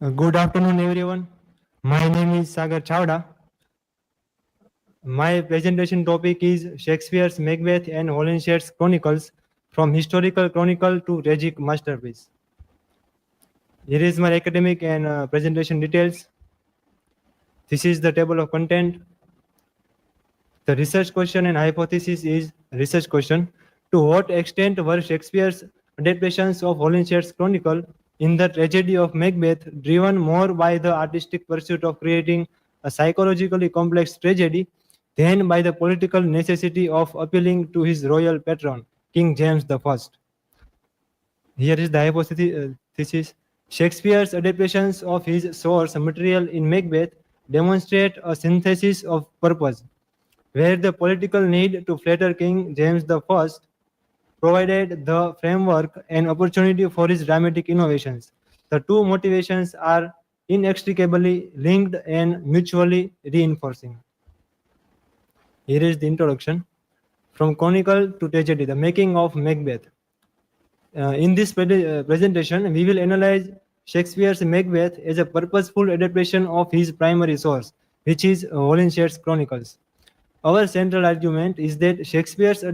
Good afternoon, everyone. My name is Sagar Chavda. My presentation topic is Shakespeare's Macbeth and Hollinshed's Chronicles, from historical chronicle to tragic masterpiece. Here is my academic and presentation details. This is the table of content. The research question and hypothesis is research question. To what extent were Shakespeare's adaptations of Holinshed's Chronicle in the tragedy of Macbeth driven more by the artistic pursuit of creating a psychologically complex tragedy than by the political necessity of appealing to his royal patron, King James I? Here is the hypothesis. Shakespeare's adaptations of his source material in Macbeth demonstrate a synthesis of purpose, where the political need to flatter King James I provided the framework and opportunity for his dramatic innovations. The two motivations are inextricably linked and mutually reinforcing. Here is the introduction. From Chronicle to Tragedy, the making of Macbeth. In this presentation, we will analyze Shakespeare's Macbeth as a purposeful adaptation of his primary source, which is Holinshed's Chronicles. Our central argument is that Shakespeare's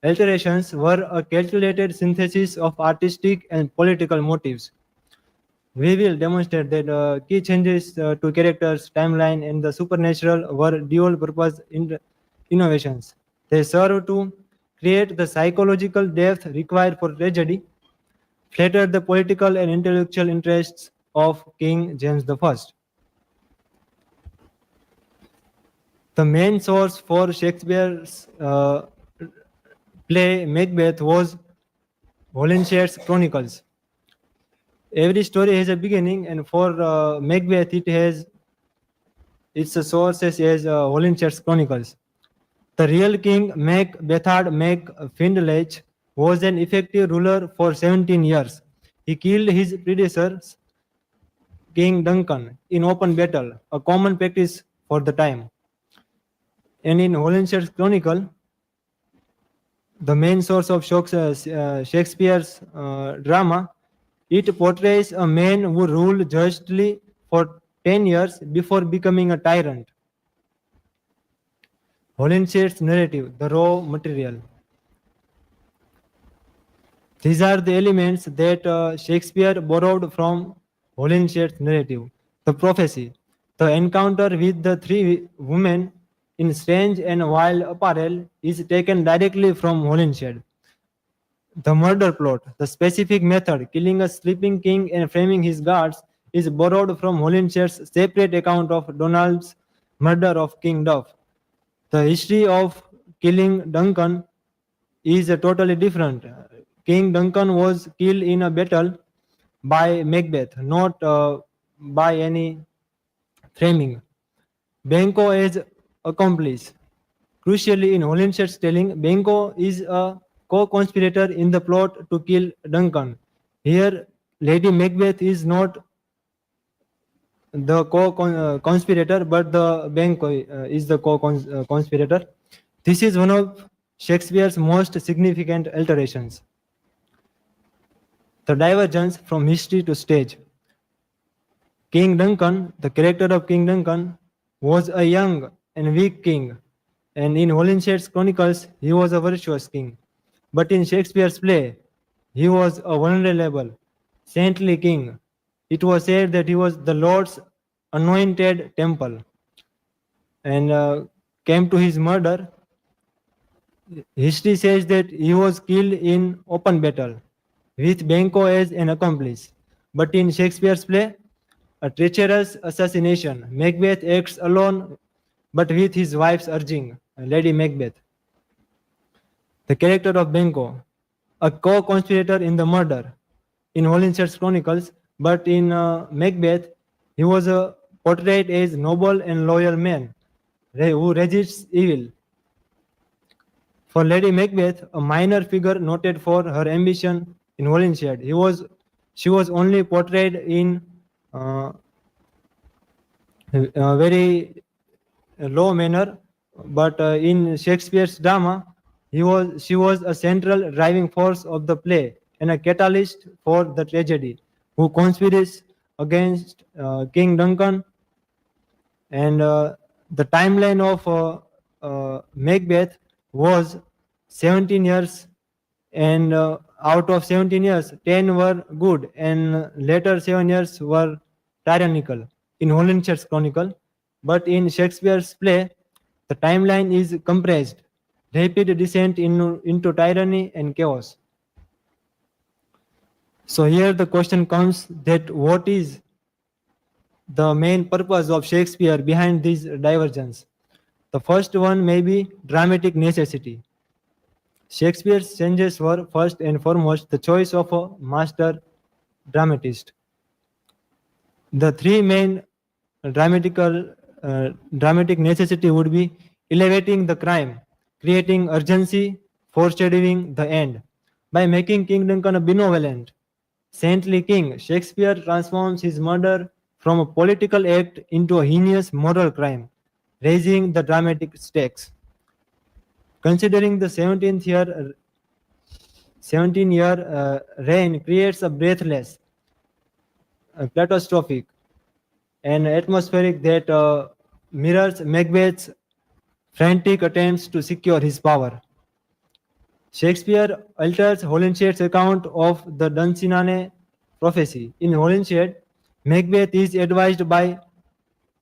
alterations were a calculated synthesis of artistic and political motives. We will demonstrate that key changes to characters, timeline, and the supernatural were dual-purpose innovations. They serve to create the psychological depth required for tragedy, flatter the political and intellectual interests of King James I. The main source for Shakespeare's play Macbeth was Holinshed's Chronicles. Every story has a beginning, and for Macbeth, it has its sources as Holinshed's Chronicles. The real king, Macbethard Mac Findlech, was an effective ruler for 17 years. He killed his predecessor, King Duncan, in open battle, a common practice for the time. And in Holinshed's Chronicle, the main source of Shakespeare's drama, it portrays a man who ruled justly for 10 years before becoming a tyrant. Holinshed's narrative, the raw material. These are the elements that Shakespeare borrowed from Holinshed's narrative. The prophecy, the encounter with the three women in strange and wild apparel is taken directly from Holinshed. The murder plot, the specific method, killing a sleeping king and framing his guards, is borrowed from Holinshed's separate account of Donald's murder of King Duff. The history of killing Duncan is totally different. King Duncan was killed in a battle by Macbeth, not by any framing. Banquo is accomplice. Crucially, in Holinshed's telling, Banquo is a co-conspirator in the plot to kill Duncan. Here, Lady Macbeth is not the co-conspirator, but the Banquo is the co-conspirator. This is one of Shakespeare's most significant alterations. The divergence from history to stage. King Duncan, the character of King Duncan, was a young and weak king, and in Holinshed's Chronicles, he was a virtuous king. But in Shakespeare's play, he was a vulnerable, saintly king. It was said that he was the Lord's anointed temple, and came to his murder. History says that he was killed in open battle, with Banquo as an accomplice. But in Shakespeare's play, a treacherous assassination, Macbeth acts alone, but with his wife's urging, Lady Macbeth. The character of Banquo, a co-conspirator in the murder in Holinshed's Chronicles, but in Macbeth, he was portrayed as noble and loyal man who resists evil. For Lady Macbeth, a minor figure noted for her ambition in Holinshed, she was only portrayed in a very low manner, but in Shakespeare's drama, she was a central driving force of the play and a catalyst for the tragedy, who conspires against King Duncan, and the timeline of Macbeth was 17 years, and out of 17 years, 10 were good, and later 7 years were tyrannical in Holinshed's Chronicle. But in Shakespeare's play, the timeline is compressed, rapid descent into tyranny and chaos. So here the question comes that what is the main purpose of Shakespeare behind this divergence? The first one may be dramatic necessity. Shakespeare's changes were first and foremost the choice of a master dramatist. The three main dramatic necessity would be elevating the crime, creating urgency, foreshadowing the end. By making King Duncan a benevolent, saintly king, Shakespeare transforms his murder from a political act into a heinous moral crime, raising the dramatic stakes. Considering the 17-year reign creates a breathless, catastrophic, and atmospheric that mirrors Macbeth's frantic attempts to secure his power. Shakespeare alters Holinshed's account of the Dunsinane prophecy. In Holinshed, Macbeth is advised by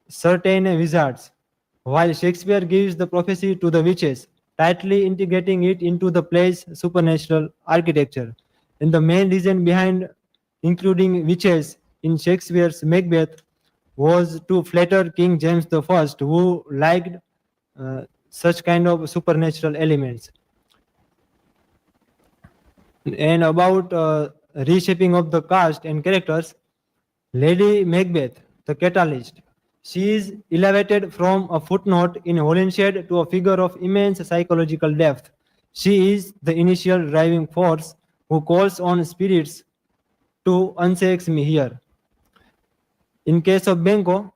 certain wizards, while Shakespeare gives the prophecy to the witches, tightly integrating it into the play's supernatural architecture. And the main reason behind including witches in Shakespeare's Macbeth was to flatter King James I, who liked such kind of supernatural elements. And about reshaping of the cast and characters, Lady Macbeth, the catalyst, she is elevated from a footnote in Holinshed to a figure of immense psychological depth. She is the initial driving force who calls on spirits to unsex me here. In case of Banquo,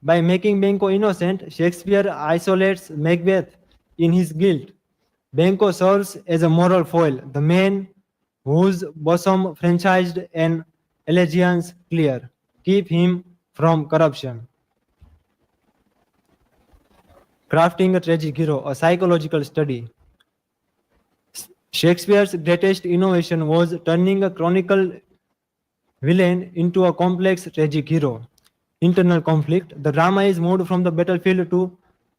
by making Banquo innocent, Shakespeare isolates Macbeth in his guilt. Banquo serves as a moral foil, the man whose bosom franchised and allegiance clear, keep him from corruption. Crafting a tragic hero, a psychological study. Shakespeare's greatest innovation was turning a chronicle villain into a complex tragic hero. Internal conflict. The drama is moved from the battlefield to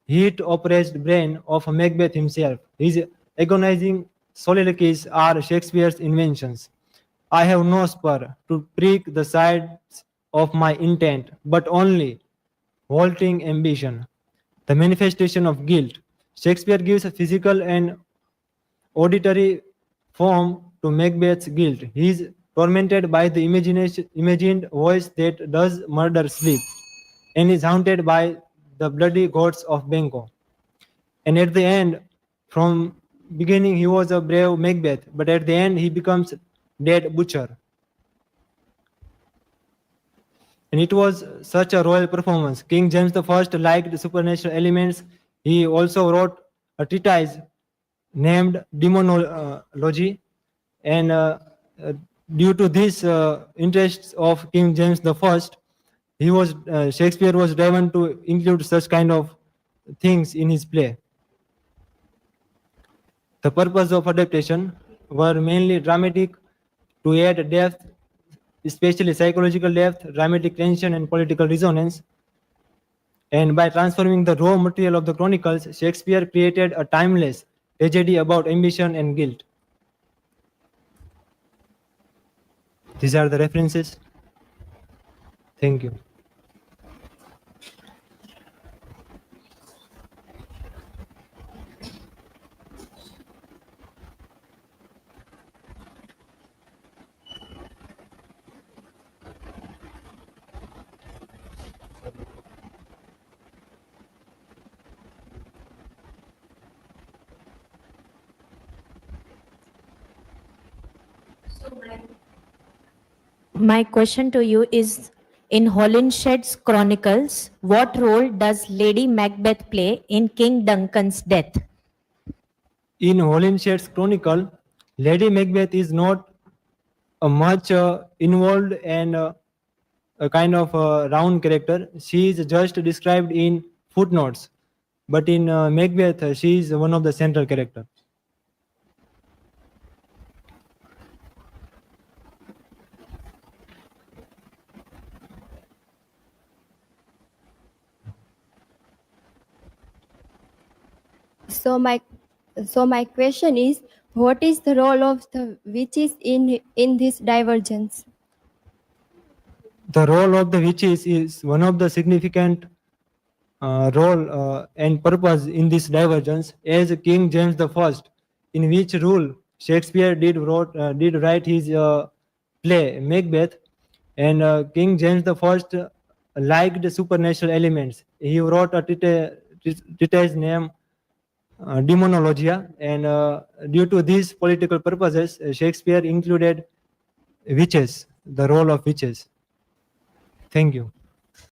heat oppressed brain of Macbeth himself. His agonizing soliloquies are Shakespeare's inventions. I have no spur to prick the sides of my intent, but only vaulting ambition. The manifestation of guilt. Shakespeare gives a physical and auditory form to Macbeth's guilt. He is tormented by the imagined voice that does murder sleep, and is haunted by the bloody gods of Banquo. And at the end, from beginning he was a brave Macbeth, but at the end he becomes dead butcher. And it was such a royal performance. King James I liked the supernatural elements. He also wrote a treatise named Demonology, and due to this interests of King James I, Shakespeare was driven to include such kind of things in his play. The purpose of adaptation were mainly dramatic, to add depth, especially psychological depth, dramatic tension, and political resonance. And by transforming the raw material of the chronicles, Shakespeare created a timeless tragedy about ambition and guilt. These are the references. Thank you. My question to you is, in Holinshed's Chronicles, what role does Lady Macbeth play in King Duncan's death? In Holinshed's Chronicle, Lady Macbeth is not much involved, and a kind of round character. She is just described in footnotes, but in Macbeth, she is one of the central characters. So my question is, what is the role of the witches in this divergence? The role of the witches is one of the significant role and purpose in this divergence as King James I, in which rule Shakespeare did write his play Macbeth, and King James I liked supernatural elements. He wrote a treatise named Demonologia, and due to these political purposes, Shakespeare included witches, the role of witches. Thank you.